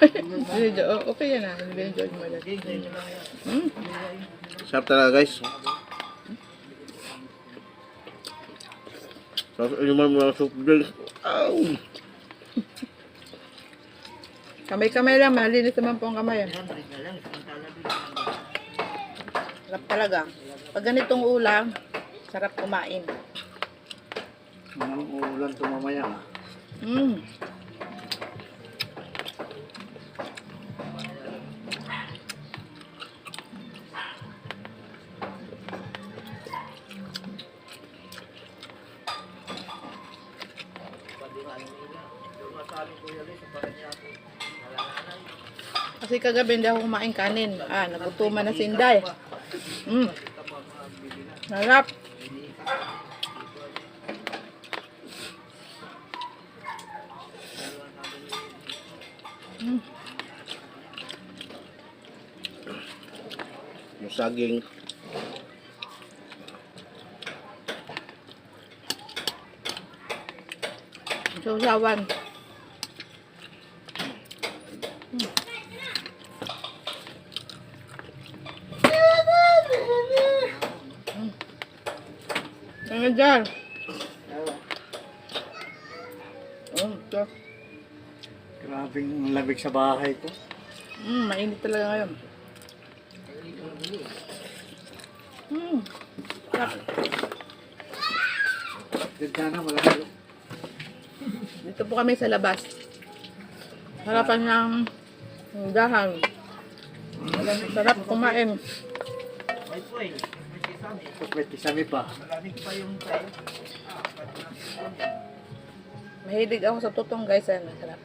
Okay yan ah. Enjoy mo lang. Sarap talaga guys. Tapos inuman mo ng soup drinks. Ow! Kamay-kamay lang. Malinis naman po ang kamay. Sarap talaga. Pag ganitong ulam, sarap kumain. Anong ulan ito mamaya? Kasi kagabi hindi ako kumain kanin. Nagutuman na si Inday. Sarap. Yung saging. Sausawan. Ano dyan? Ito. Grabing lamig sa bahay ko. Mainit talaga ngayon. Sarap. Ganda na, malamig. Dito po kami sa labas. Harapan ng dahan. Sarap kumain. May kisame pa. Mahilig ako sa tutong guys. Masarap.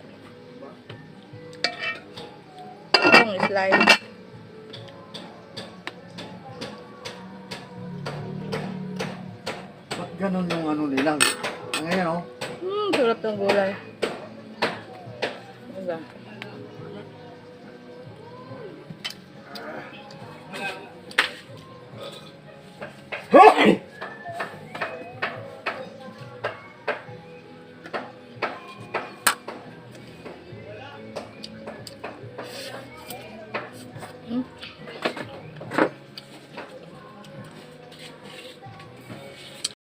Tutong slime. Ba't ganun yung ano nila? Ngayon oh. Sarap ng gulay. Diba?